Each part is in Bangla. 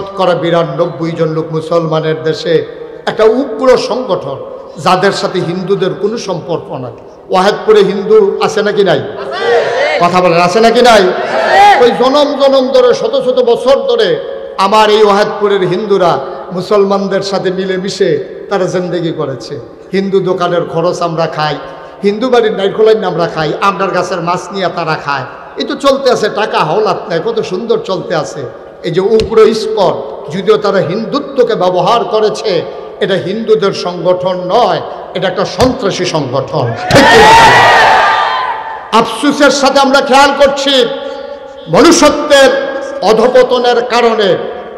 শতকরা ৯২ জন লোক মুসলমানের দেশে একটা উগ্র সংগঠন, যাদের সাথে হিন্দুদের কোনো সম্পর্ক নাই। ওয়াহেদপুরে হিন্দু আছে নাকি নাই? কথা বলেন, আছে নাকি নাই? ওই জনম জনম ধরে শত শত বছর ধরে আমার এই ওয়াহেদপুরের হিন্দুরা মুসলমানদের সাথে মিলেমিশে তারা জিন্দেগি করেছে। হিন্দু দোকানের খরচ আমরা খাই, হিন্দু বাড়ির নাইরকলাইন আমরা খাই, আমরার গাছের মাছ নিয়ে তারা খায়। এই তো চলতে আছে, টাকা হাওলাত নেয়, কত সুন্দর চলতে আছে। এই যে উগ্র ইস্কন, যদিও তারা হিন্দুত্বকে ব্যবহার করেছে, এটা হিন্দুদের সংগঠন নয়, এটা একটা সন্ত্রাসী সংগঠন। আফসোসের সাথে আমরা খেয়াল করছি, মনুষ্যত্বের অধপতনের কারণে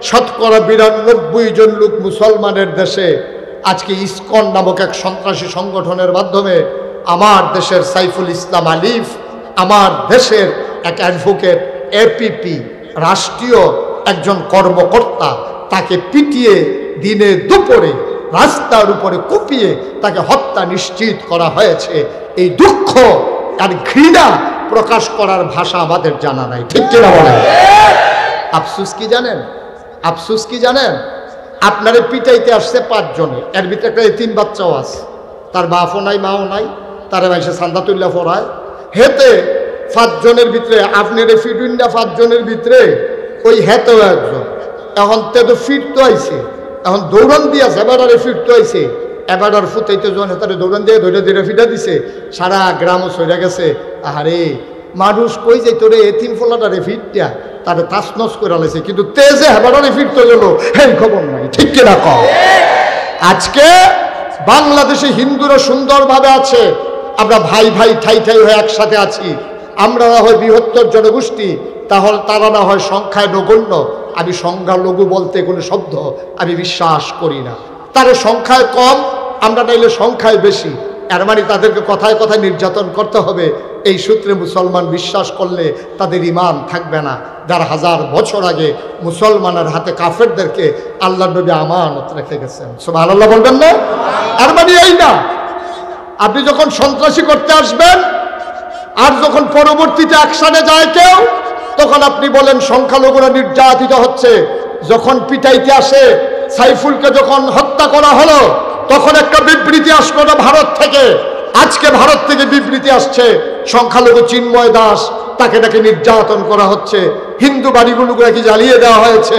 শতকরা ৯২ জন লোক মুসলমানের দেশে আজকে ইসকন নামক এক সন্ত্রাসী সংগঠনের মাধ্যমে আমার দেশের সাইফুল ইসলাম আলিফ, আমার দেশের এক অ্যাডভোকেট, এপিপি রাষ্ট্রীয় একজন কর্মকর্তা, তাকে পিটিয়ে দিনে দুপুরে রাস্তার উপরে কুপিয়ে তাকে হত্যা নিশ্চিত করা হয়েছে। এই দুঃখ আর ঘৃণা প্রকাশ করার ভাষা আমাদের জানা নাই, ঠিক কিনা বলেন? আফসোস কি জানেন? আফসোস কি জানেন? আপনারে পিটাইতে আসছে ৫ জনে, এর ভিতরে একটা এতিম বাচ্চাও আছে, তার বাপও নাই মাও নাই, তারা ভাইসে সান্দাতুল্লাহ পড়ায়। হেতে ৫ জনের ভিতরে আপনার ফিটুইন্ডা ৫ জনের ভিতরে ওই হেতেও একজন। এখন তে তো ফিরতে আইছে, এখন দৌড়ান দিয়েছে, এবার আরে ফিরতে আইছে, এবার আর ফুটাইতে জন হেতারে দৌড়ান দিয়ে ধরে ধরে ফিটা দিছে। সারা গ্রামও সইরা গেছে। আরে মানুষ কই যাই তোরে এতিম ফোলাটারে ফিরটা তারে তাসনস করে আলাইছে, কিন্তু তেজে হেবারে ফিরতে গেল এই খবর নাই, ঠিক কিনা কও? আজকে বাংলাদেশে হিন্দুরা সুন্দরভাবে আছে, আমরা ভাই ভাই ঠাই ঠাই হয়ে একসাথে আছি। আমরা না হয় বৃহত্তর জনগোষ্ঠী, তাহলে তারা না হয় সংখ্যায় নগণ্য। আমি সংখ্যালঘু বলতে কোনো শব্দ আমি বিশ্বাস করি না। তারা সংখ্যায় কম, আমরা নাইলে সংখ্যায় বেশি, এর মানে তাদেরকে কথায় কথায় নির্যাতন করতে হবে। এই সূত্রে মুসলমান বিশ্বাস করলে তাদের ঈমান থাকবে না। যার 1000 বছর আগে মুসলমানের হাতে কাফেরদেরকে আল্লাহর নবী আমানত রেখে গেছেন, সুবহানাল্লাহ বলবেন না? এর মানে এই না আপনি যখন সন্ত্রাসী করতে আসবেন আর যখন পরবর্তীতে অ্যাকশনে যায় কেউ, তখন আপনি বলেন সংখ্যালঘুরা নির্যাতিত হচ্ছে। যখন পিটাইতে আসে, সাইফুলকে যখন হত্যা করা হলো, তখন একটা বিবৃতি আসলো না ভারত থেকে। আজকে ভারত থেকে বিবৃতি আসছে সংখ্যালঘু চিন্ময় দাস, তাকে নাকি নির্যাতন করা হচ্ছে, হিন্দু বাড়িগুলো নাকি জ্বালিয়ে দেওয়া হয়েছে,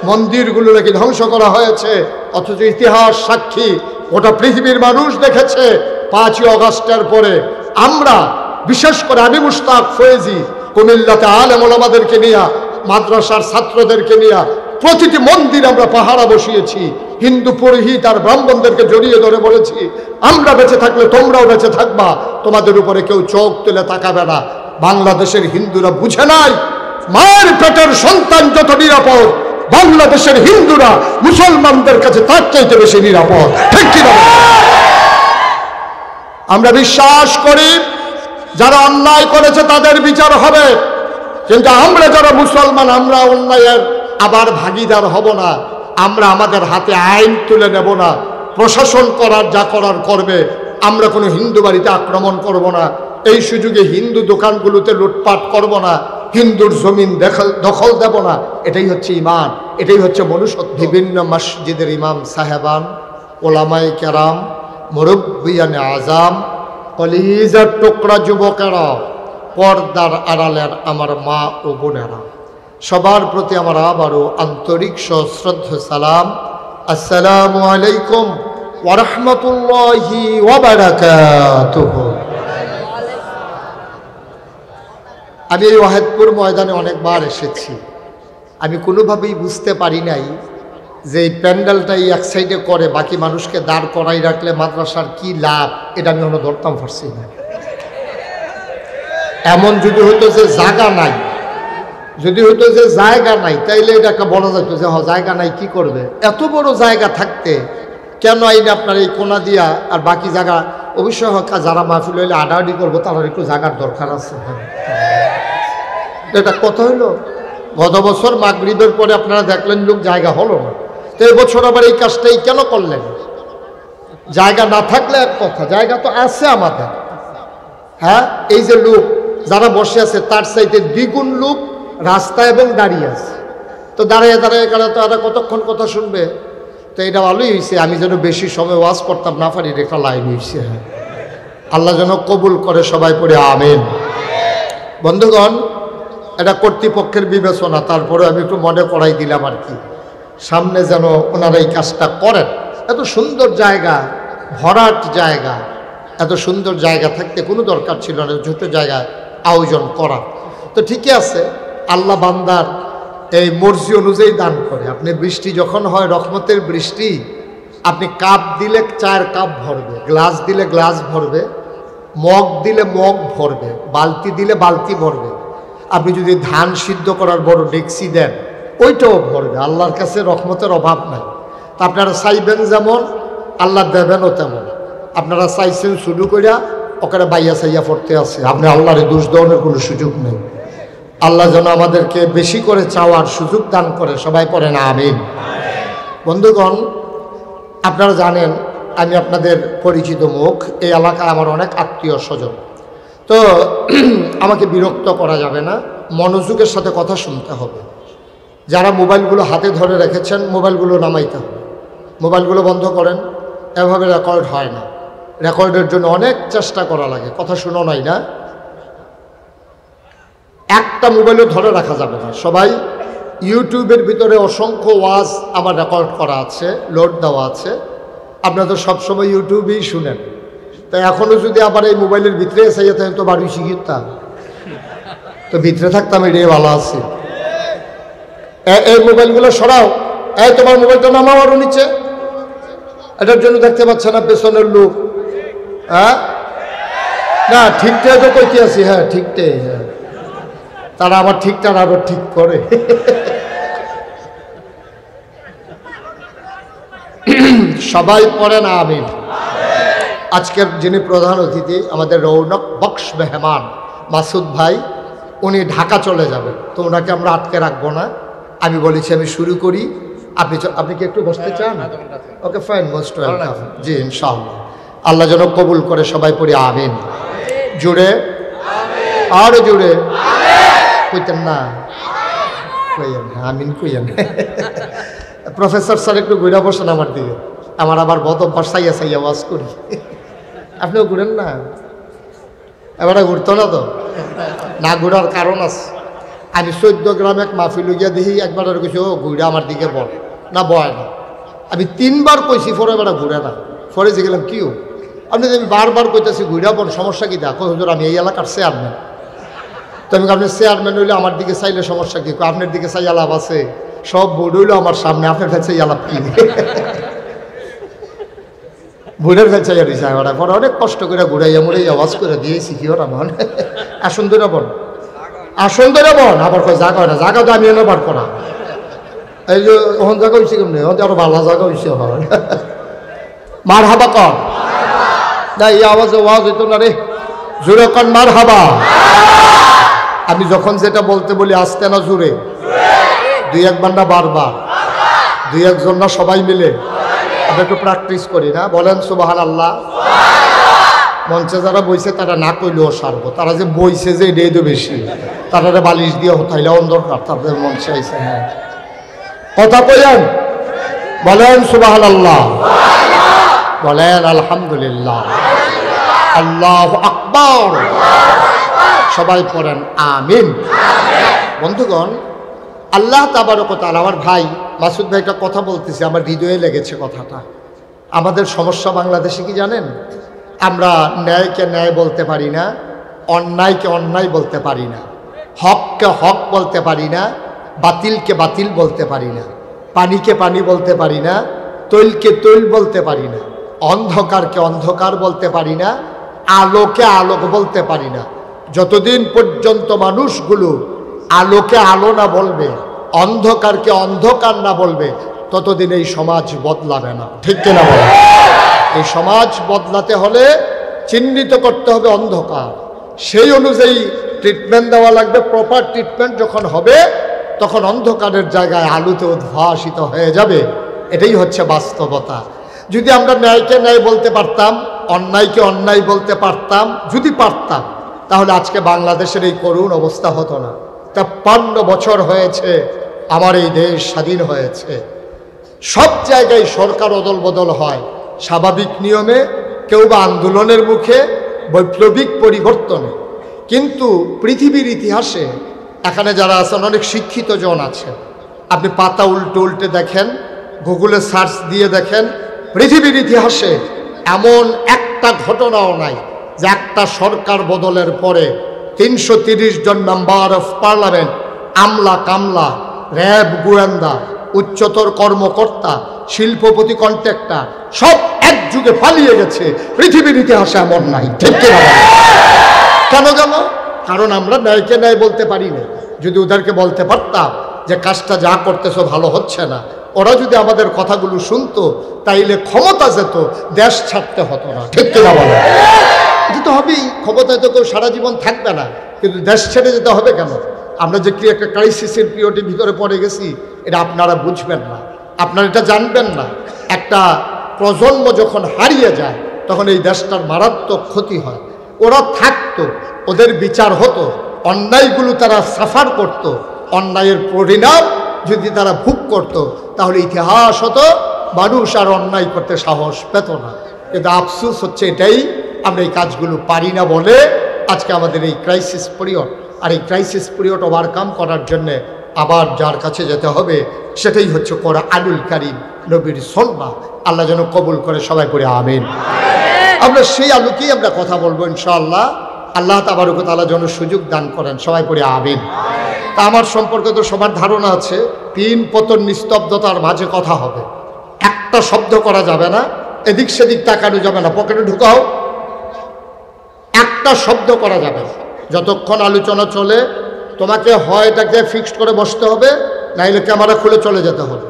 মন্দিরগুলো নাকি ধ্বংস করা হয়েছে। অথচ ইতিহাস সাক্ষী, গোটা পৃথিবীর মানুষ দেখেছে 5ই আগস্টের পরে আমরা, বিশেষ করে আমি মুশতাক ফয়েজি, কুমিল্লাতে আলেম ওলামাদেরকে নিয়ে, মাদ্রাসার ছাত্রদেরকে নিয়ে প্রতিটি মন্দির আমরা পাহারা বসিয়েছি। হিন্দু পুরোহিত আর ব্রাহ্মণদেরকে জড়িয়ে ধরে বলেছি, আমরা বেঁচে থাকলে তোমরাও বেঁচে থাকবা, তোমাদের উপরে কেউ চোখ তুলে তাকাবে না। বাংলাদেশের হিন্দুরা বুঝে নাই মায়ের পেটের সন্তান যত নিরাপদ, বাংলাদেশের হিন্দুরা মুসলমানদের কাছে তার চাইতে বেশি নিরাপদ, ঠিক কি না? আমরা বিশ্বাস করি যারা অন্যায় করেছে তাদের বিচার হবে, কিন্তু আমরা যারা মুসলমান, আমরা অন্যায়ের আবার ভাগীদার হব না। আমরা আমাদের হাতে আইন তুলে নেব না। প্রশাসন করার যা করার করবে, আমরা কোনো হিন্দু বাড়িতে আক্রমণ করব না। এই সুযোগে হিন্দু দোকানগুলোতে লুটপাট করব না, হিন্দুর জমিন দখল দেব না। এটাই হচ্ছে ঈমান, এটাই হচ্ছে মনুষ্যত্ব। বিভিন্ন মসজিদের ইমাম সাহেবান, ওলামায়ে কেরাম, মুরব্বিয়ানে আজাম, কলিজার টুকরা যুবকেরা, পর্দার আড়ালের আমার মা ও বোনেরা, সবার প্রতি আমার আবারও আন্তরিক সশ্রদ্ধ সালাম। আসসালামু আলাইকুম ওয়া রাহমাতুল্লাহি ওয়া বারাকাতুহু। আমি এই ওয়াহেদপুর ময়দানে অনেকবার এসেছি। আমি কোনোভাবেই বুঝতে পারি নাই যে এই প্যান্ডেলটাই এক সাইডে করে বাকি মানুষকে দাঁড় করাই রাখলে মাদ্রাসার কি লাভ, এটা আমি অন্য ধরতাম পারছি না। এমন যদি হইতো যে জায়গা নাই, যদি হইতো যে জায়গা নাই, তাইলে এটা একটা বলা যেত যে জায়গা নাই কি করবে। এত বড় জায়গা থাকতে কেন আইনে আপনার এই কোনা দিয়া আর বাকি জায়গা, অবশ্যই যারা মাহফিল হইলে আডাআডি করবো তাদের একটু জায়গার দরকার আছে। এটা কথা হইল, গত বছর মাগরিবের পরে আপনারা দেখলেন লোক জায়গা হলো না, তো এবছর আবার এই কাজটাই কেন করলেন? জায়গা না থাকলে এক কথা, জায়গা তো আছে আমাদের। হ্যাঁ, এই যে লোক যারা বসে আছে তার চাইতে দ্বিগুণ লোক রাস্তা এবং দাঁড়িয়ে আছে। তো দাঁড়িয়ে দাঁড়িয়ে গেলে তো এরা কতক্ষণ কথা শুনবে। তো এটা ভালোই হয়েছে, আমি যেন বেশি সময় ওয়াজ করতাম না পারি, একটা লাইন হয়েছে। হ্যাঁ, আল্লাহ যেন কবুল করে, সবাই পড়ে আমিন। বন্ধুগণ, এটা কর্তৃপক্ষের বিবেচনা, তারপরে আমি একটু মনে করাই দিলাম আর কি, সামনে যেন ওনারা এই কাজটা করেন। এত সুন্দর জায়গা, ভরাট জায়গা, এত সুন্দর জায়গা থাকতে কোনো দরকার ছিল না ছোট জায়গায় আয়োজন করা। তো ঠিকই আছে, আল্লাহ বান্দার এই মর্জি অনুযায়ী দান করে। আপনি বৃষ্টি যখন হয়, রহমতের বৃষ্টি, আপনি কাপ দিলে 4 কাপ ভরবে, গ্লাস দিলে গ্লাস ভরবে, মগ দিলে মগ ভরবে, বালতি দিলে বালতি ভরবে। আপনি যদি ধান সিদ্ধ করার বড় ডেকসি দেন, ওইটাও ভরবে। আল্লাহর কাছে রহমতের অভাব নাই। তা আপনারা চাইবেন যেমন, আল্লাহ দেবেনও তেমন। আপনারা চাইছেন শুরু করিয়া ওখানে বাইয়া চাইয়া পড়তে আছে, আপনি আল্লাহর দোষ দেওয়ার কোনো সুযোগ নেই। আল্লাহ যেন আমাদেরকে বেশি করে চাওয়ার সুযোগ দান করে, সবাই পড়েন আমিন। বন্ধুগণ, আপনারা জানেন আমি আপনাদের পরিচিত মুখ, এই এলাকায় আমার অনেক আত্মীয় স্বজন। তো আমাকে বিরক্ত করা যাবে না, মনোযোগের সাথে কথা শুনতে হবে। যারা মোবাইলগুলো হাতে ধরে রেখেছেন, মোবাইলগুলো নামাইতে হবে, মোবাইলগুলো বন্ধ করেন। এভাবে রেকর্ড হয় না, রেকর্ডের জন্য অনেক চেষ্টা করা লাগে। কথা শুনো নাই না, একটা মোবাইলও ধরে রাখা যাবে না। সবাই ইউটিউবের ভিতরে অসংখ্য ওয়াজ আমার রেকর্ড করা আছে, লোড দেওয়া আছে। আপনারা তো সবসময় ইউটিউবেই শুনেন, তাই এখনও যদি আবার এই মোবাইলের ভিতরে এসে যেতেন তো বাড়ি শিখিতাম, তো ভিতরে থাকতাম, এটাই ভালো আছে। এই মোবাইলগুলো সরাও, এই তোমার মোবাইলটা নামাও আরো নিচে। এটার জন্য দেখতে পাচ্ছে না পেছনের লোক? হ্যাঁ না, ঠিকটাই তো কইতে আছি। হ্যাঁ ঠিকটাই, হ্যাঁ, তারা আবার ঠিকটা আরো ঠিক করে। সবাই পড়েন আমিন। আজকের যিনি প্রধান অতিথি, আমাদের রৌনক বক্স মেহমান মাসুদ ভাই, উনি ঢাকা চলে যাবেন। তো ওনাকে আমরা আটকে রাখবো না। আমি বলেছি আমি শুরু করি, আপনি কি একটু বসতে চান? Okay fine, most welcome. জি ইনশাআল্লাহ, আল্লাহ যেন কবুল করে, সবাই পড়ি আমিন। জুড়ে আরো জুড়ে কইতেন না, কইয়েন আমিন কইয়েন। প্রফেসর স্যার একটু ঘুরে বসেন আমার দিকে, আমার আবার বদ অভ্যাস সাইয়া সাইয়া ওয়াজ করি। আপনিও ঘুরেন না? এবারে ঘুরতো না তো, না ঘুরার কারণ আছে। আমি 14 গ্রাম এক মাহফিল গিয়া দেখি, একবার কইছি ও ঘুরে আমার দিকে বল না, বয় না। আমি 3 বার কইছি, পরে এবার ঘুরে না। পরে যে গেলাম কিও, আপনি আমি বারবার কইতেছি ঘুরে বল, সমস্যা কি? দেখো হুজুর আমি এই এলাকার চেয়ারম্যান। তো আমি আপনি চেয়ারম্যান হইলে আমার দিকে চাইলে সমস্যা কি? আপনার দিকে চাই আলাপ আছে, সব বোর্ড হইলো আমার সামনে, আপনার কাছে আলাপ কি? ভুলের কাছে পরে অনেক কষ্ট করে ঘুরাইয়া মুড়াই আওয়াজ করে দিয়েছি। কি ওরা মন আসন ধরে বল, আসন ধরে বল। আবার কয় জায়গা হয় না, জায়গা তো আমি এনে বার করা। এই যে ওখান জায়গা হয়েছে কেমনি, আরো ভালো জায়গা হয়েছে। মার হাবা কর না, এই আওয়াজে ওয়াজ হইতো না রে, জোরে কন মার হাবা। আমি যখন যেটা বলতে বলি আসতে না জোরে, 2-1 বার না বারবার, 2-1 জন না সবাই মিলে আমরা একটু প্র্যাকটিস করি না? বলেন সুবহানাল্লাহ। মঞ্চে যারা বইছে তারা না কইলেও সারবো, তারা যে বইছে যে এটাই তো বেশি, তারা বালিশ দিয়ে হতাইলে দরকার, তাদের মঞ্চে আইসে। হ্যাঁ কথা কইলেন, বলেন সুবহানাল্লাহ, বলেন আলহামদুলিল্লাহ, আল্লাহু আকবার, সবাই পড়েন আমিন। বন্ধুগণ, আল্লাহ তাবারক ওয়া তাআলা, আমার ভাই মাসুদ ভাই একটা কথা বলতেছে, আমার হৃদয়ে লেগেছে কথাটা। আমাদের সমস্যা বাংলাদেশে কি জানেন? আমরা ন্যায়কে ন্যায় বলতে পারি না, অন্যায়কে অন্যায় বলতে পারি না, হককে হক বলতে পারি না, বাতিলকে বাতিল বলতে পারি না, পানিকে পানি বলতে পারি না, তৈলকে তৈল বলতে পারি না, অন্ধকারকে অন্ধকার বলতে পারি না, আলোকে আলোক বলতে পারি না। যতদিন পর্যন্ত মানুষগুলো আলোকে আলো না বলবে, অন্ধকারকে অন্ধকার না বলবে, ততদিন এই সমাজ বদলাবে না। ঠিক কিনা বলে? এই সমাজ বদলাতে হলে চিহ্নিত করতে হবে অন্ধকার, সেই অনুযায়ী ট্রিটমেন্ট দেওয়া লাগবে। প্রপার ট্রিটমেন্ট যখন হবে, তখন অন্ধকারের জায়গায় আলোতে উদ্ভাসিত হয়ে যাবে। এটাই হচ্ছে বাস্তবতা। যদি আমরা ন্যায়কে ন্যায় বলতে পারতাম, অন্যায়কে অন্যায় বলতে পারতাম, যদি পারতাম, তাহলে আজকে বাংলাদেশের এই করুণ অবস্থা হতো না। 53 বছর হয়েছে আমার এই দেশ স্বাধীন হয়েছে। সব জায়গায় সরকার অদল বদল হয় স্বাভাবিক নিয়মে, কেউ বা আন্দোলনের মুখে, বৈপ্লবিক পরিবর্তনে। কিন্তু পৃথিবীর ইতিহাসে এখানে যারা আছেন অনেক শিক্ষিত জন আছে, আপনি পাতা উল্টে উল্টে দেখেন, গুগলে সার্চ দিয়ে দেখেন, পৃথিবীর ইতিহাসে এমন একটা ঘটনাও নাই যে একটা সরকার বদলের পরে 330 জন মেম্বার অফ পার্লামেন্ট, আমলা কামলা, র্যাব গোয়েন্দা, উচ্চতর কর্মকর্তা, শিল্পপতি কন্ট্রাক্টর সব একযুগে পালিয়ে গেছে। পৃথিবীর ইতিহাসে এমন নাই। ঠিক কিনা? কেন গেল? কারণ আমরা ন্যায়কে ন্যায় বলতে পারি না। যদি ওদেরকে বলতে পারতাম যে কাজটা যা করতেছো ভালো হচ্ছে না, ওরা যদি আমাদের কথাগুলো শুনতো, তাইলে ক্ষমতা যেত, দেশ ছাড়তে হতো না। ঠিক কিনা বলো? এটা তো হবেই, ক্ষমতায় তো কেউ সারা জীবন থাকবে না, কিন্তু দেশ ছেড়ে যেতে হবে কেন? আমরা যে কি একটা ক্রাইসিসের পিরিয়ডের ভিতরে পড়ে গেছি, এটা আপনারা বুঝবেন না, আপনারা এটা জানবেন না। একটা প্রজন্ম যখন হারিয়ে যায় তখন এই দেশটার মারাত্মক ক্ষতি হয়। ওরা থাকতো, ওদের বিচার হতো, অন্যায়গুলো তারা সাফার করত, অন্যায়ের পরিণাম যদি তারা ভোগ করত, তাহলে ইতিহাস হতো, মানুষ আর অন্যায় করতে সাহস পেত না। কিন্তু আফসোস হচ্ছে এটাই, আমরা এই কাজগুলো পারি না বলে আজকে আমাদের এই ক্রাইসিস পিরিয়ড। আর এই ক্রাইসিস পিরিয়ড ওভারকাম করার জন্যে আবার যার কাছে যেতে হবে সেটাই হচ্ছে কোরআনুল কারীম, নবীর সুন্নাহ। আল্লাহ যেন কবুল করে, সবাই পড়ে আমিন। আমরা সেই আলোকেই আমরা কথা বলবো ইনশাআল্লাহ। আল্লাহ তাবারক ওয়া তাআলা যেন সুযোগ দান করেন, সবাই পড়ে আমিন। তা আমার সম্পর্কে তো সবার ধারণা আছে, 3 পতন নিস্তব্ধতার মাঝে কথা হবে, একটা শব্দ করা যাবে না, এদিক সেদিক তাকানো যাবে না, পকেটে ঢুকাও, একটা শব্দ করা যাবে না। যতক্ষণ আলোচনা চলে তোমাকে হয় এটাকে ফিক্সড করে বসতে হবে, নাইলে ক্যামেরা খুলে চলে যেতে হবে।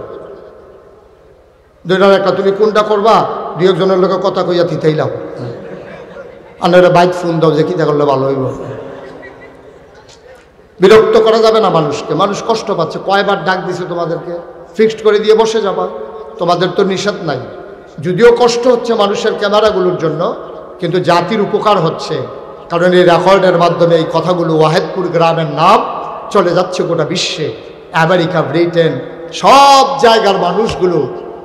দুইটার একটা, তুমি কোনটা করবা? 2 একজনের লোকের কথা কইয়া থিতাইলাম, আপনারা বাইক ফোন দাও যে কিতা করলে ভালো হইব। বিরক্ত করা যাবে না মানুষকে, মানুষ কষ্ট পাচ্ছে। কয়বার ডাক দিছে তোমাদেরকে, ফিক্সড করে দিয়ে বসে যাবা, তোমাদের তো নিষেধ নাই। যদিও কষ্ট হচ্ছে মানুষের ক্যামেরাগুলোর জন্য, কিন্তু জাতির উপকার হচ্ছে, কারণ এই রেকর্ডের মাধ্যমে এই কথাগুলো ওয়াহেদপুর গ্রামের নাম চলে যাচ্ছে গোটা বিশ্বে। আমেরিকা, ব্রিটেন, সব জায়গার মানুষগুলো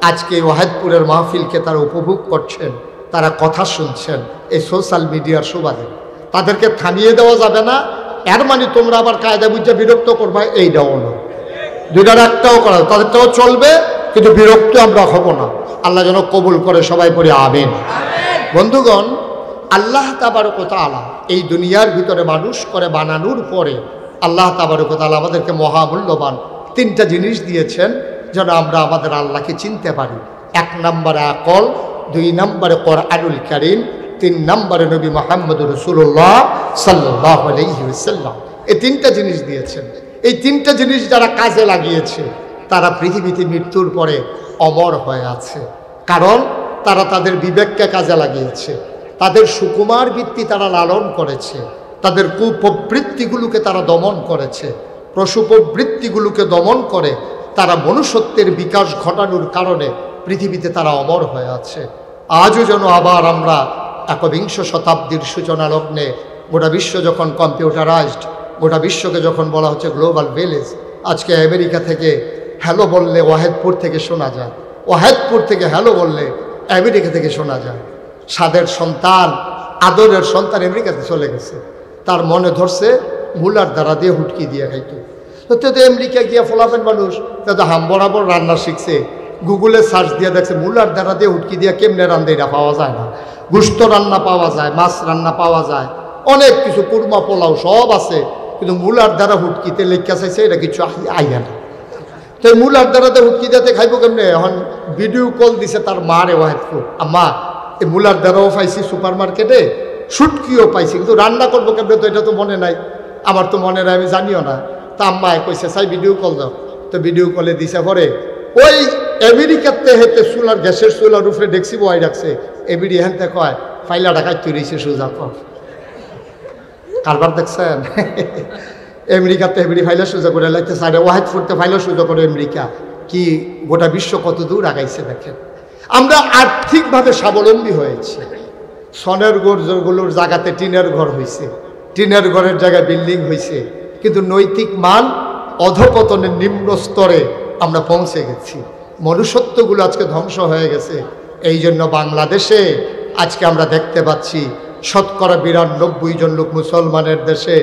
আজকে ওয়াহেদপুরের মাহফিলকে তারা উপভোগ করছেন, তারা কথা শুনছেন এই সোশ্যাল মিডিয়ার সুবাদে। তাদেরকে থামিয়ে দেওয়া যাবে না, এর মানে তোমরা আবার কায়দা বুঝে বিরক্ত করবা, এইটাও না। দুইটার একটাও করা, তাদেরটাও চলবে, কিন্তু বিরক্ত আমরা হব না। আল্লাহ যেন কবুল করে, সবাই পড়ে আমিন। বন্ধুগণ, আল্লাহ তাবারক ওয়া তাআলা এই দুনিয়ার ভিতরে মানুষ করে বানানোর পরে আল্লাহ তাবারক ওয়া তাআলা আমাদেরকে মহামূল্যবান 3টা জিনিস দিয়েছেন যেন আমরা আমাদের আল্লাহকে চিনতে পারি। 1 নম্বরে আকল, 2 নম্বরে কোরআনুল কারীম, 3 নম্বরে নবী মুহাম্মদুর রাসূলুল্লাহ সাল্লাল্লাহু আলাইহি ওয়াসাল্লাম। এই 3টা জিনিস দিয়েছেন। এই 3টা জিনিস যারা কাজে লাগিয়েছে তারা পৃথিবীতে মৃত্যুর পরে অমর হয়ে আছে, কারণ তারা তাদের বিবেককে কাজে লাগিয়েছে, তাদের সুকুমার বৃত্তি তারা লালন করেছে, তাদের কুপ্রবৃত্তিগুলোকে তারা দমন করেছে, প্রসূপ্রবৃত্তিগুলোকে দমন করে তারা মনুষ্যত্বের বিকাশ ঘটানোর কারণে পৃথিবীতে তারা অমর হয়ে আছে। আজও যেন আবার আমরা 21শ শতাব্দীর সূচনা লগ্নে গোটা বিশ্ব যখন কম্পিউটারাইজড, গোটা বিশ্বকে যখন বলা হচ্ছে গ্লোবাল ভিলেজ, আজকে আমেরিকা থেকে হ্যালো বললে ওয়াহেদপুর থেকে শোনা যায়, ওয়াহেদপুর থেকে হ্যালো বললে আমেরিকা থেকে শোনা যায়। সাদের সন্তান, আদরের সন্তান আমেরিকাতে চলে গেছে, তার মনে ধরছে মুলার দ্বারা দিয়ে হুটকি দিয়ে খাইতো। তো আমেরিকা গিয়া ফলাফেন মানুষ তো হাম বরাবর রান্না শিখছে, গুগলে সার্চ দিয়ে দেখছে মুলার দ্বারা দিয়ে হুটকি দিয়ে কেমনে রান্ধে এটা পাওয়া যায় না। গুস্ত রান্না পাওয়া যায়, মাছ রান্না পাওয়া যায়, অনেক কিছু, কুরমা পোলাও সব আছে, কিন্তু মুলার দ্বারা হুটকিতে লেখা চাইছে এটা কিছু আইয়া না। তো এই মুলার দ্বারাতে হুটকি দিতে খাইব কেমনে? এখন ভিডিও কল দিছে তার মারে ওয়াহেদপুর, আম্মা এই মুলার দ্বারাও পাইছি সুপার মার্কেটে, শুটকিও পাইছি, কিন্তু রান্না করবো কেমনে তো এটা তো মনে নাই, আমার তো মনে নাই, আমি জানিও না। তা আম্মায় কইছে চাই ভিডিও কল দাও, তো ভিডিও কলে দিছে পরে ওই আমেরিকাতে হেতে চুলার গ্যাসের চুলার উপরে ডেক্সি বয় রাখছে, এবিডি হেনতে কয় ফাইলা ঢাকায় তৈরিছে সোজা কর। কারবার দেখছেন? আমেরিকাতে এবিডি ফাইলা সোজা করে লাগতে চাই, ওয়াহেদপুরতে ফাইলা সোজা করে আমেরিকা, কি গোটা বিশ্ব কত দূর আগাইছে দেখেন। আমরা আর্থিকভাবে স্বাবলম্বী হয়েছি, সনের ঘরগুলোর জায়গাতে টিনের ঘর হয়েছে, টিনের ঘরের জায়গায় বিল্ডিং হয়েছে, কিন্তু নৈতিক মান অধপতনের নিম্ন স্তরে আমরা পৌঁছে গেছি। মনুষ্যত্বগুলো আজকে ধ্বংস হয়ে গেছে। এই জন্য বাংলাদেশে আজকে আমরা দেখতে পাচ্ছি ৯২% জন লোক মুসলমানের দেশে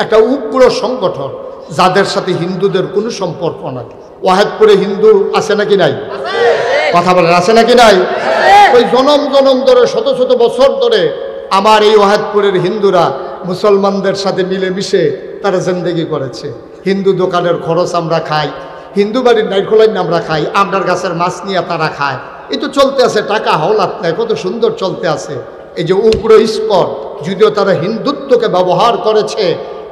একটা উগ্র সংগঠন, যাদের সাথে হিন্দুদের কোনো সম্পর্ক নাই। ওয়াহেদপুরে হিন্দু আছে নাকি নাই? কথা বলেন, আছে নাকি নাই? ওই জনম জনম ধরে শত শত বছর ধরে আমার এই ওয়াহেদপুরের হিন্দুরা মুসলমানদের সাথে মিলেমিশে তারা জিন্দেগি করেছে। হিন্দু দোকানের খরচ আমরা খাই, হিন্দু বাড়ির নাইটখোলাইন আমরা খাই, আমরার গাছের মাছ নিয়ে তারা খায়। এই তো চলতে আছে, টাকা হাওলাত নেয়, কত সুন্দর চলতে আছে। এই যে উগ্র ইস্কন, যদিও তারা হিন্দুত্বকে ব্যবহার করেছে,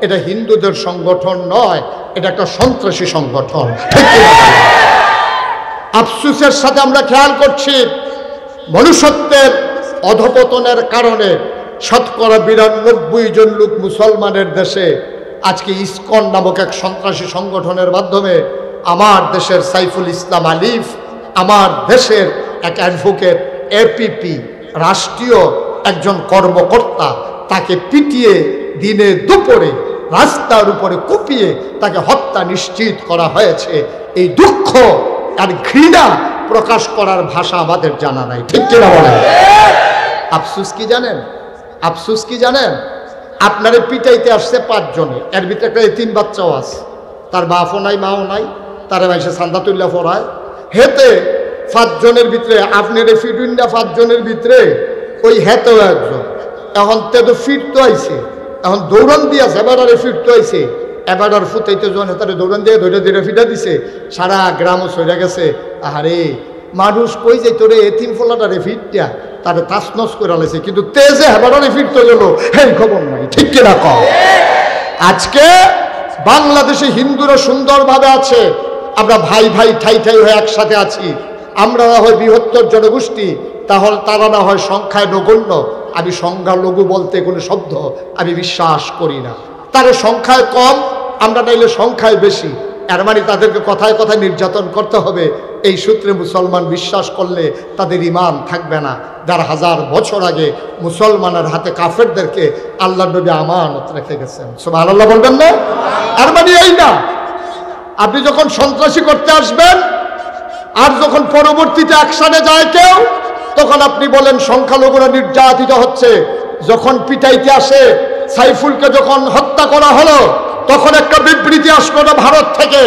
এটা হিন্দুদের সংগঠন নয়, এটা একটা সন্ত্রাসী সংগঠন। আফসোসের সাথে আমরা খেয়াল করছি, মনুষ্যত্বের অধপতনের কারণে ৯২% জন লোক মুসলমানের দেশে আজকে ইসকন নামক এক সন্ত্রাসী সংগঠনের মাধ্যমে আমার দেশের সাইফুল ইসলাম আলিফ, আমার দেশের এক অ্যাডভোকেট এপিপি রাষ্ট্রীয় একজন কর্মকর্তা, তাকে পিটিয়ে দিনে দুপুরে রাস্তার উপরে কুপিয়ে তাকে হত্যা নিশ্চিত করা হয়েছে। এই দুঃখ আর ঘৃণা প্রকাশ করার ভাষা আমাদের জানা নাই, ঠিক কিনা বলেন? আফসোস কি জানেন? আফসোস কি জানেন? আপনারে পিটাইতে আসছে ৫ জনে, এর ভিতরে একটা এতিম বাচ্চাও আছে, তার বাপও নাই মাও নাই, তারা মাইসে চান্দা তুল্লা পড়ায়। হেতে ৫ জনের ভিতরে আপনার ফিটুইন্ডা ৫ জনের ভিতরে ওই হেতেও একজন। এখন তে তো ফিরতে আইছে, এখন দৌড়ান দিয়েছে, এবার আর ফিরতে আইছে, এবার আর ফুটাইতে জন হেতারে দৌড়ান দিয়ে ধরে ধরে ফিটা দিছে। সারা গ্রামও সরে গেছে। আরে মানুষ কই যাই তোরে এতিম ফোলাটারে ফিরটা তারে তাসনস করে আলাইছে, কিন্তু তেজে হেবারে ফিরতে গেল এই খবর নাই, ঠিক কিনা কও? আজকে বাংলাদেশে হিন্দুরা সুন্দরভাবে আছে, আমরা ভাই ভাই ঠাই ঠাই হয়ে একসাথে আছি। আমরা না হয় বৃহত্তর জনগোষ্ঠী, তাহলে তারা না হয় সংখ্যায় নগণ্য। আমি সংখ্যালঘু বলতে কোনো শব্দ আমি বিশ্বাস করি না। তারা সংখ্যায় কম, আমরা নাইলে সংখ্যায় বেশি, এর মানে তাদেরকে কথায় কথায় নির্যাতন করতে হবে। এই সূত্রে মুসলমান বিশ্বাস করলে তাদের ঈমান থাকবে না। ১,৫০০ বছর আগে মুসলমানের হাতে কাফেরদেরকে আল্লাহ নবী আমানত রেখে গেছেন। সুবহানাল্লাহ বলবেন না? এর মানে এই না আপনি যখন সন্ত্রাসী করতে আসবেন আর যখন পরবর্তীতে অ্যাকশনে যায় কেউ, তখন আপনি বলেন সংখ্যালঘুরা নির্যাতিত হচ্ছে। যখন পিটাইতে আসে, সাইফুলকে যখন হত্যা করা হলো, তখন একটা বিবৃতি আসলো না ভারত থেকে।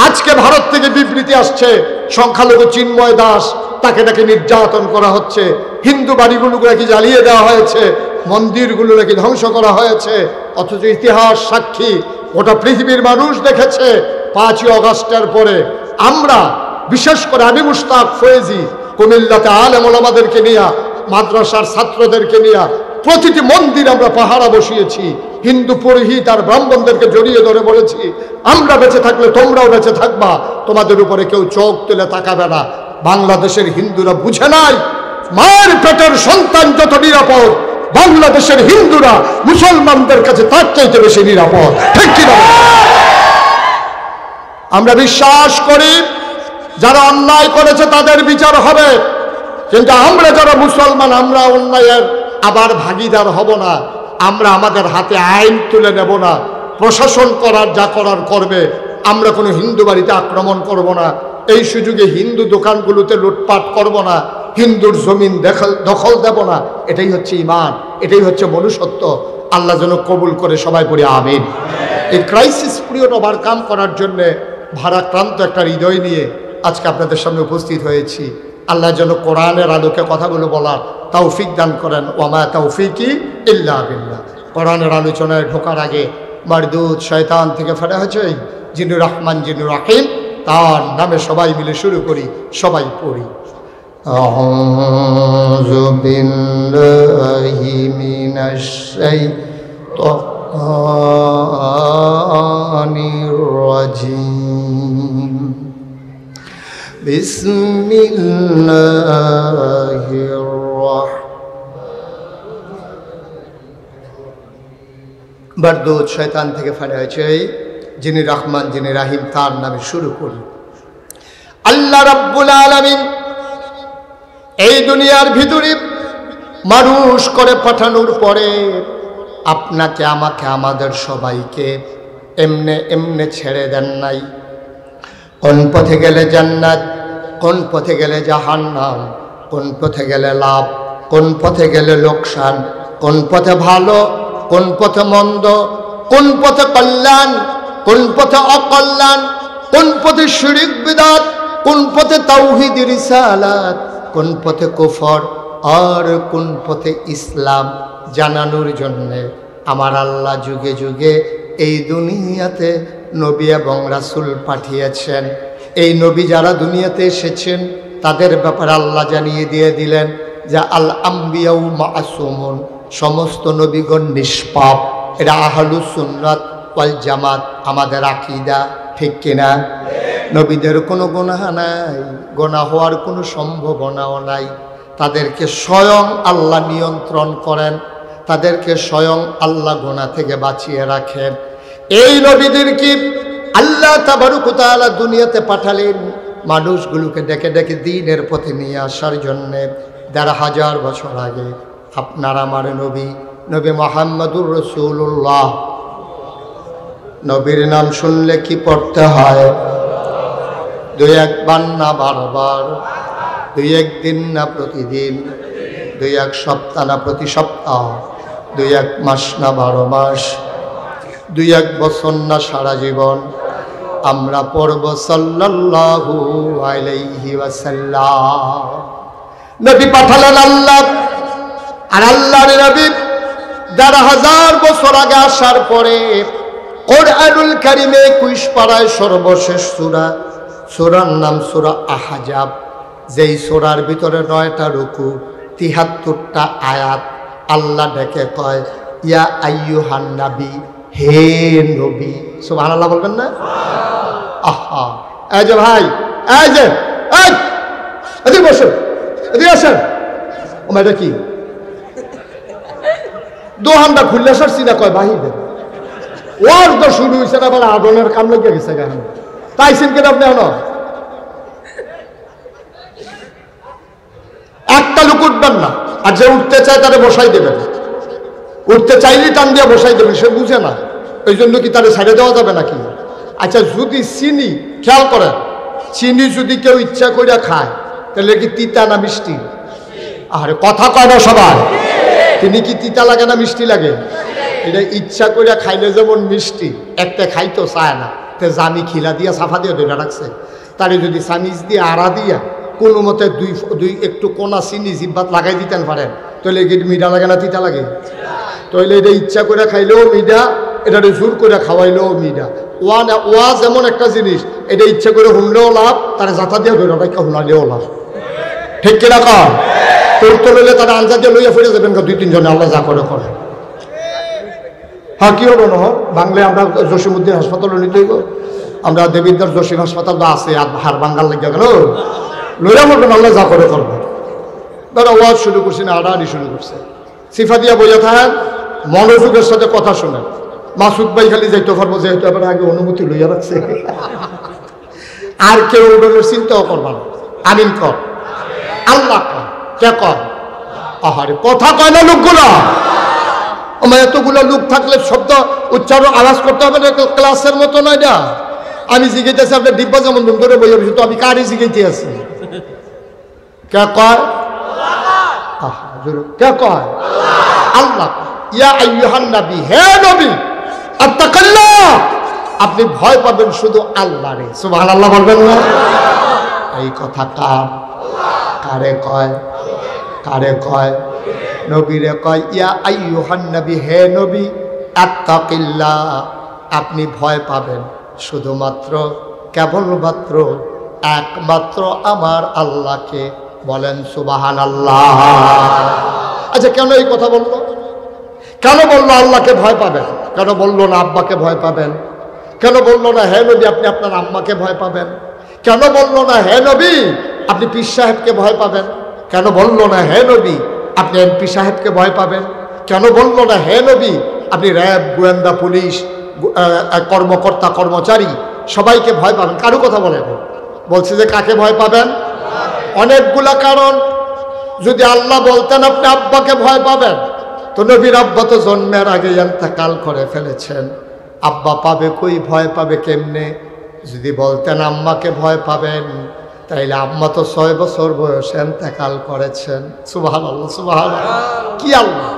আজকে ভারত থেকে বিবৃতি আসছে সংখ্যালঘু চিন্ময় দাস, তাকে নাকি নির্যাতন করা হচ্ছে, হিন্দু বাড়িগুলো নাকি জ্বালিয়ে দেওয়া হয়েছে, মন্দিরগুলো নাকি ধ্বংস করা হয়েছে। অথচ ইতিহাস সাক্ষী, গোটা পৃথিবীর মানুষ দেখেছে ৫ই আগস্টের পরে আমরা, বিশেষ করে আমি মুশতাক ফয়েজি, কুমিল্লাতে আলেম ওলামাদেরকে নিয়ে, মাদ্রাসার ছাত্রদেরকে নিয়ে প্রতিটি মন্দির আমরা পাহারা বসিয়েছি। হিন্দু পুরোহিত আর ব্রাহ্মণদেরকে জড়িয়ে ধরে বলেছি, আমরা বেঁচে থাকলে তোমরাও বেঁচে থাকবা, তোমাদের উপরে কেউ চোখ তুলে তাকাবে না। বাংলাদেশের হিন্দুরা বুঝে নাই মায়ের পেটের সন্তান যত নিরাপদ, বাংলাদেশের হিন্দুরা মুসলমানদের কাছে তার চাইতে বেশি নিরাপদ, ঠিক কি না? আমরা বিশ্বাস করি যারা অন্যায় করেছে তাদের বিচার হবে, কিন্তু আমরা যারা মুসলমান, আমরা অন্যায়ের আবার ভাগীদার হব না। আমরা আমাদের হাতে আইন তুলে নেব না, প্রশাসন করার যা করার করবে। আমরা কোনো হিন্দু বাড়িতে আক্রমণ করব না, এই সুযোগে হিন্দু দোকানগুলোতে লুটপাট করব না, হিন্দুর জমিন দখল দেব না। এটাই হচ্ছে ঈমান, এটাই হচ্ছে মনুষ্যত্ব। আল্লাহ যেন কবুল করে, সবাই পড়ি আমিন। এই ক্রাইসিস পিরিয়ড ওভারকাম করার জন্যে ভারাক্রান্ত একটা হৃদয় নিয়ে আজকে আপনাদের সামনে উপস্থিত হয়েছি। আল্লাহ যেন কোরআনের আলোকে কথাগুলো বলার তৌফিক দান করেন। ওয়ামা তৌফিকি ইল্লা বিল্লাহ। কোরআনের আলোচনায় ঢোকার আগে মারদুদ শয়তান থেকে ফেরা হয়েছে জিনুর রহমান জিনুর রাহিম, তার নামে সবাই মিলে শুরু করি, সবাই পড়ি। আউযু বিল্লাহি মিনাশ শাইতানির রাজিম। বিসমিল্লাহির রাহমানির মারদুদ শয়তান থেকে ফেরা হয়েছে যিনি রহমান যিনি রাহিম, তার নামে শুরু করি। আল্লাহ রাব্বুল আলামিন এই দুনিয়ার ভিতরে মানুষ করে পাঠানোর পরে আপনাকে আমাকে আমাদের সবাইকে এমনে এমনে ছেড়ে দেন নাই। কোন পথে গেলে জান্নাত, কোন পথে গেলে জাহান্নাম, কোন পথে গেলে লাভ, কোন পথে গেলে লোকসান, কোন পথে ভালো, কোন পথে মন্দ, কোন পথে কল্যাণ, কোন পথে অকল্যাণ, কোন পথে শিরক বিদআত, কোন পথে তাওহীদ রিসালাত, কোন পথে কুফর আর কোন পথে ইসলাম জানানোর জন্যে আমার আল্লাহ যুগে যুগে এই দুনিয়াতে নবী এবং রাসূল পাঠিয়েছেন। এই নবী যারা দুনিয়াতে এসেছেন তাদের ব্যাপারে আল্লাহ জানিয়ে দিয়ে দিলেন যে আল আম্বিয়াউ মাসুমুন, সমস্ত নবীগণ নিষ্পাপ। এটা আহলুস সুন্নাত ওয়াল জামাত আমাদের আকীদা, ঠিক কিনা? নবীদের কোনো গুনাহ নাই, গুনাহ হওয়ার কোনো সম্ভাবনাও নাই। তাদেরকে স্বয়ং আল্লাহ নিয়ন্ত্রণ করেন, তাদেরকে স্বয়ং আল্লাহ গুনাহ থেকে বাঁচিয়ে রাখেন। এই নবীদেরকে আল্লাহ তাবারক ওয়া তাআলা দুনিয়াতে পাঠালেন মানুষগুলোকে ডেকে ডেকে দ্বীনের পথে নিয়ে আসার জন্যে। ১৫০০ বছর আগে আপনার আমার নবী, নবী মুহাম্মদুর রাসূলুল্লাহ। নবীর নাম শুনলে কি পড়তে হয়? ২-১ বার না বারবার, ২-১ দিন না প্রতিদিন, ২-১ সপ্তাহ না প্রতি সপ্তাহ, ২-১ মাস না ১২ মাস, ২-১ বছর না সারা জীবন আমরা পড়ব সাল্লাল্লাহু আলাইহি ওয়াসাল্লাম। নবী পাঠালেন আল্লাহ, আর আল্লাহর নবী ১৫০০ বছর আগে আসার পরে কোরআনুল কারীমে ২১ পারায় সর্বশেষ সূরা, সূরার নাম সূরা আহজাব। যেই সূরার ভিতরে ৯টা রুকু, ৭৩টা আয়াত। আল্লাহ ডেকে কয় ইয়া আইয়ুহান নবী, হে নবী। সুবহানাল্লাহ বলবেন না? আহা, এই যে ভাই, এই যে এদিকে বসুন, এদিকে আসেন। ও এটা কি দোহানটা খুললে আসার সিনা কয় বাহিরে ওর তো শুরু হয়েছে না, আবার আগুনের কাম লেগে গেছে কেন? তাইছেন কেন আপনি? একটা লোক উঠবেন না, আর যে উঠতে চায় তারে বসাই দেবেন। উঠতে চাইলেই টান দিয়ে বসাই দেবেন, সে বুঝে না, ওই জন্য কি তারে ছেড়ে দেওয়া যাবে নাকি? আচ্ছা, যদি চিনি, খেয়াল করেন, চিনি যদি কেউ ইচ্ছা করে খায় তাহলে কি তিতা না মিষ্টি? আরে কথা কয় না সবাই। তিনি কি তিতা লাগে না মিষ্টি লাগে? এটা ইচ্ছা করে খাইলে যেমন মিষ্টি, একটা খাইতো চায় না, তো জামি খিলা দিয়া সাফা দিয়ে ধরে রাখছে। তারে যদি চামিচ দিয়ে আড়া দিয়া কোনো মতে দুই একটু কোনা চিনি জিব্বাত লাগাই দিতেন পারেন, তাহলে কি মিঠা লাগে না তিতা লাগে? তাহলে এটা ইচ্ছা করে খাইলেও মিঠা, এটা জোর করে খাওয়াইলেও মিঠা। ওয়াজ এমন একটা জিনিস, এটা ইচ্ছা করে শুনলেও লাভ, তারা যাতা দিয়ে ধরে রাখা শুনালেও লাভ, ঠিক কিনা কর? তোর লইলে তারা আঞ্জা দিয়ে লইয়া ফিরে যাবেন ২-৩ জনে, আল্লাহ যা করে করে। হ্যাঁ, কি হবো না? বাংলায় আমরা জসীমউদ্দিন হাসপাতালে নিতে হইব, আমরা দেবিদ্দার জসীম হাসপাতাল তো আছে, আর হার বাঙ্গাল লেগে গেল, লইয়া বলবেন আল্লাহ যা করে করবে। তারা ওয়াজ শুরু করছে না, আড়াআড়ি শুরু করছে। সিফা দিয়া বইয়া থাকেন, মনোযোগের সাথে কথা শোনেন। মাসুদ ভাই খালি যাইতে পারবো, যেহেতু এবার আগে অনুমতি লইয়া রাখছে। আর কেউ চিন্তাও করবা না। আমিন কর, আল্লাহ কর, কে কর? আহারে কথা কয় না লোকগুলো। আমার এতগুলো লোক থাকলে শব্দ উচ্চারণ আওয়াজ করতে হবে না, ক্লাসের মতো নয়। না আমি জিজ্ঞেস আপনার ডিব্বা যেমন ধুম ধরে বইয়া বসে, তো আমি কারই জিজ্ঞেতে আছি। কে কয়? কে কয়? আল্লাহ। ইয়া আইয়ুহান নবী, হে নবী, আত্তাকিল্লাহ, আপনি ভয় পাবেন শুধু আল্লাহরে। সুবহানাল্লাহ বলবেন না? এই কথা কারে কয়? কারে কয়? নবীরে কয় ইয়া আইয়ুহান নবী, হে নবী, আত্তাকিল্লাহ, আপনি ভয় পাবেন শুধুমাত্র, কেবলমাত্র, একমাত্র আমার আল্লাহকে। বলেন সুবহানাল্লাহ। আচ্ছা, কেন এই কথা বললো? কেন বললো আল্লাহকে ভয় পাবেন? কেন বললো না আব্বাকে ভয় পাবেন? কেন বললো না হে নবী আপনি আপনার আম্মাকে ভয় পাবেন? কেন বললো না হে নবী আপনি পীর সাহেবকে ভয় পাবেন? কেন বললো না হে নবী আপনি এমপি সাহেবকে ভয় পাবেন? কেন বললো না হে নবী আপনি র্যাব, গোয়েন্দা, পুলিশ, কর্মকর্তা, কর্মচারী সবাইকে ভয় পাবেন? কারো কথা বলেন, বলছে যে কাকে ভয় পাবেন? অনেকগুলা কারণ। যদি আল্লাহ বলতেন আপনি আব্বাকে ভয় পাবেন, তো নবীর আব্বা তো জন্মের আগে ইন্তেকাল করে ফেলেছেন। আব্বা পাবে কই, ভয় পাবে কেমনে? যদি বলতেন আম্মাকে ভয় পাবেন, তাইলে আম্মা তো 6 বছর বয়সে ইন্তেকাল করেছেন। সুবহানাল্লাহ, সুবহানাল্লাহ। কি আল্লাহ,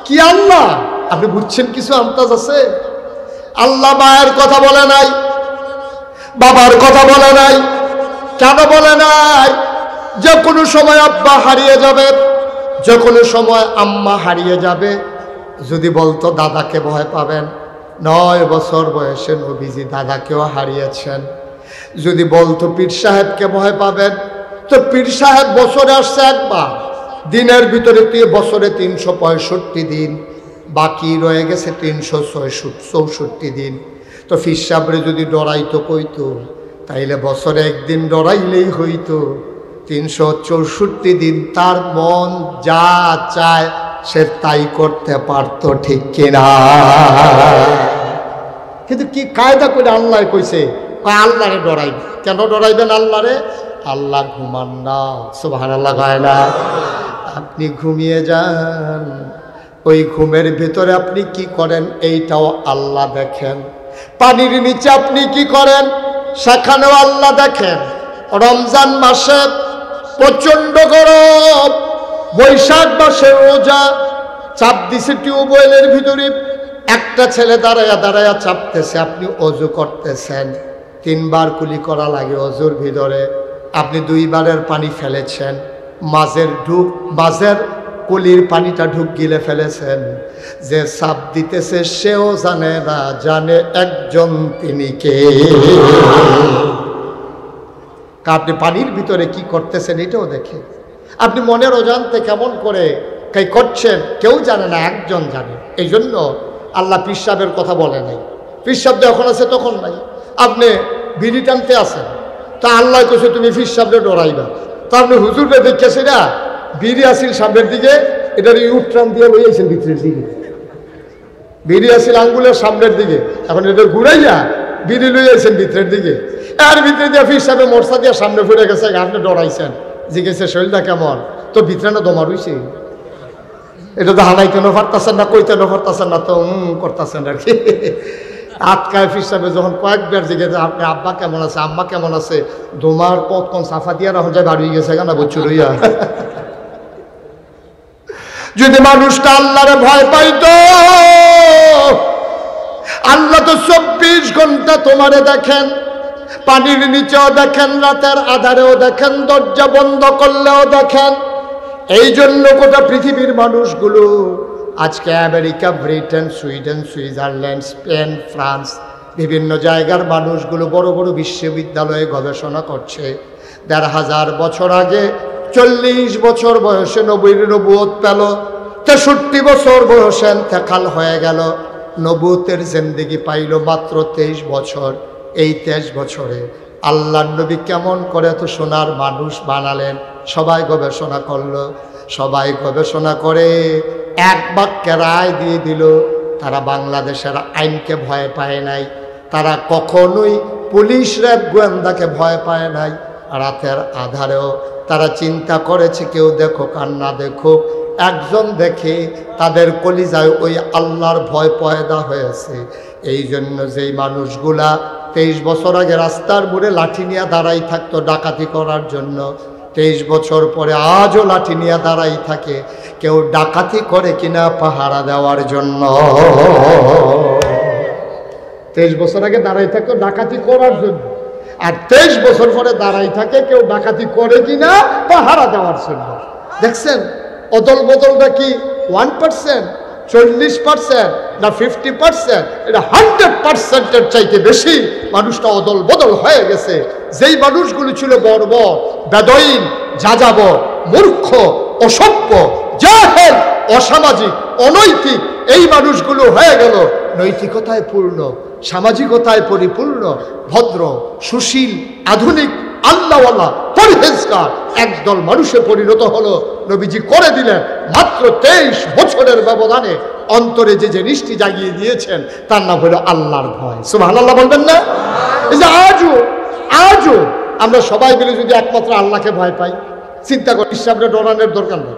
কি আল্লাহ! আপনি বুঝছেন কিছু আন্দাজ আছে? আল্লাহ মায়ের কথা বলে নাই, বাবার কথা বলে নাই। কেন বলে নাই? যে কোনো সময় আব্বা হারিয়ে যাবে, যে কোনো সময় আম্মা হারিয়ে যাবে। যদি বলতো দাদাকে ভয় পাবেন, 9 বছর বয়সে নবীজি দাদাকেও হারিয়েছেন। যদি বলতো পীর সাহেবকে ভয় পাবেন, তো পীর সাহেব বছরে আসছে একবার, দিনের ভিতরে বছরে 365 দিন, বাকি রয়ে গেছে 364 দিন। তো পীর সাহেবরে যদি ডরাইতো কইতো, তাইলে বছরে একদিন ডরাইলেই হইতো। 364 দিন তার মন যা চায় সে তাই করতে পারত, ঠিক কিনা? কিন্তু কি কায়দা করে আল্লাহ কইছে আল্লাহরে ডরাইবে। কেন ডরাইবেন আল্লাহরে? আল্লাহ ঘুমান না, সুবহানাল্লাহ গায় না। আপনি ঘুমিয়ে যান, ওই ঘুমের ভিতরে আপনি কি করেন এইটাও আল্লাহ দেখেন। পানির নিচে আপনি কি করেন সেখানেও আল্লাহ দেখেন। রমজান মাসে প্রচন্ড গরম, বৈশাখ মাসে রোজা, চাপ দিছে টিউবওয়েলের ভিতরে, একটা ছেলে দাঁড়ায়া দাঁড়ায়া চাপতেছে, আপনি অজু করতেছেন, 3 বার কুলি করা লাগে অজুর ভিতরে। আপনি 2 বারের পানি ফেলেছেন, মাঝের কুলির পানিটা ঢুক গিলে ফেলেছেন। যে চাপ দিতেছে সেও জানে না, জানে একজন, তিনি কে? আপনি পানির ভিতরে কি করতেছেন এটাও দেখে। আপনি মনের অজান্তে কেমন করে করছেন কেউ জানে না, একজন জানে। এই জন্য আল্লাহ পীর সাহেবের কথা বলে নাই। পীর সাহেব যখন আছে তখন নাই। আপনি বিড়ি টানতে আসেন, তা আল্লাহ কইছে তুমি পীর সাহেবরে ডরাইবা। তা আপনি হুজুরে দেখেছি না, বিড়ি আসিল সামনের দিকে, এটার ইউট্রান দিয়ে লইয়াছেন ভিতরের দিকে। বিড়ি আসিল আঙ্গুলের সামনের দিকে, এখন এটা ঘুরাইয়া বিড়ি লইয়াছেন ভিতরের দিকে। এর ভিতরে দিয়ে পীর সাহেব মোরসা দিয়ে সামনে ফুটে গেছে, আপনি ডরাইছেন। জিজ্ঞেসে শরীরটা কেমন? তো ভিতরে না দমা রইছে। এটা তো হানাইতে পারতেছেন না, কইতে পারতেছেন না, তো করতেছেন আর কি। আটকায় পীর সাহেব যখন কয়েকবার জিজ্ঞেস আপনি আব্বা কেমন আছে, আম্মা কেমন আছে, দোমার কতক্ষণ সাফা দিয়া রাখুন যায় বাড়ি গেছে কেন বচ্চু লইয়া। যদি মানুষটা আল্লাহরে ভয় পাইতো, আল্লাহ তো 24 ঘন্টা তোমারে দেখেন, পানির নিচেও দেখেন, রাতের আধারেও দেখেন, দরজা বন্ধ করলেও দেখেন। এই জন্য গোটা পৃথিবীর মানুষগুলো আজকে America, Britain, Sweden, Switzerland, Spain, France, বিভিন্ন জায়গার মানুষগুলো বড় বড় বিশ্ববিদ্যালয়ে গবেষণা করছে। 1500 বছর আগে 40 বছর বয়সে নবীর নবুয়ত পেল, 63 বছর বয়সে ইন্তেকাল হয়ে গেল। নবুয়তের জিন্দেগি পাইল মাত্র 23 বছর। এই 23 বছরে আল্লাহর নবী কেমন করে এত সোনার মানুষ বানালেন, সবাই গবেষণা করলো। সবাই গবেষণা করে এক বাক্যে রায় দিয়ে দিল, তারা বাংলাদেশের আইনকে ভয় পায় নাই, তারা কখনোই পুলিশ, র্যাব, গোয়েন্দাকে ভয় পায় নাই। রাতের আধারেও তারা চিন্তা করেছে কেউ দেখুক আর না দেখুক, একজন দেখে তাদের কলিজায় ওই আল্লাহর ভয় পয়দা হয়েছে। এই জন্য যেই মানুষগুলা 23 বছর আগে রাস্তার মোড়ে লাঠি নিয়ে দাঁড়াই থাকতো ডাকাতি করার জন্য, 23 বছর পরে আজও লাঠি নিয়ে দাঁড়াই থাকে। কেউ ডাকাতি করে কিনা পাহারা দেওয়ার জন্য। 23 বছর আগে দাঁড়াই থাকতো ডাকাতি করার জন্য, আর 23 বছর পরে দাঁড়াই থাকে কেউ ডাকাতি করে কিনা পাহারা দেওয়ার জন্য। দেখছেন অদল বদলটা কি 1%, 40% না 50%? এটা 100%-এর চাইতে বেশি মানুষটা অদল বদল হয়ে গেছে। যেই মানুষগুলো ছিল বর্বর, বেদইন, যাযাবর, মূর্খ, অসভ্য, জাহেল, অসামাজিক, অনৈতিক, এই মানুষগুলো হয়ে গেল নৈতিকতায় পূর্ণ, সামাজিকতায় পরিপূর্ণ, ভদ্র, সুশীল, আধুনিক, আল্লাহওয়ালা, পরহেজগার একদল মানুষে পরিণত হলো। নবীজি করে দিলেন মাত্র 23 বছরের ব্যবধানে অন্তরে যে জিনিসটি জাগিয়ে দিয়েছেন তার নাম হলো আল্লাহর ভয়। সুবহানাল্লাহ বলবেন না? এই যে আজও আমরা সবাই মিলে যদি একমাত্র আল্লাহকে ভয় পাই, চিন্তা করি, ইসলামকে ডরানোর দরকার নেই,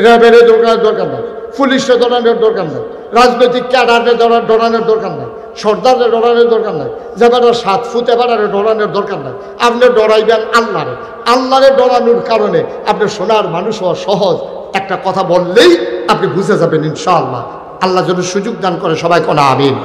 র্যাবের দরকার নেই, পুলিশের ডরানোর দরকার নেই, রাজনৈতিক ক্যাডারের ডরানোর দরকার নেই, সর্দারের ডরানোর দরকার নাই, যে বেটা 7 ফুট এবারে ডরানোর দরকার নাই। আপনি ডরাইবেন আল্লাহরে। আল্লাহরে ডরানোর কারণে আপনি সোনার মানুষ হওয়া সহজ। একটা কথা বললেই আপনি বুঝে যাবেন ইনশাআল্লাহ। আল্লাহ যেন সুযোগ দান করে, সবাই কোন আমিন।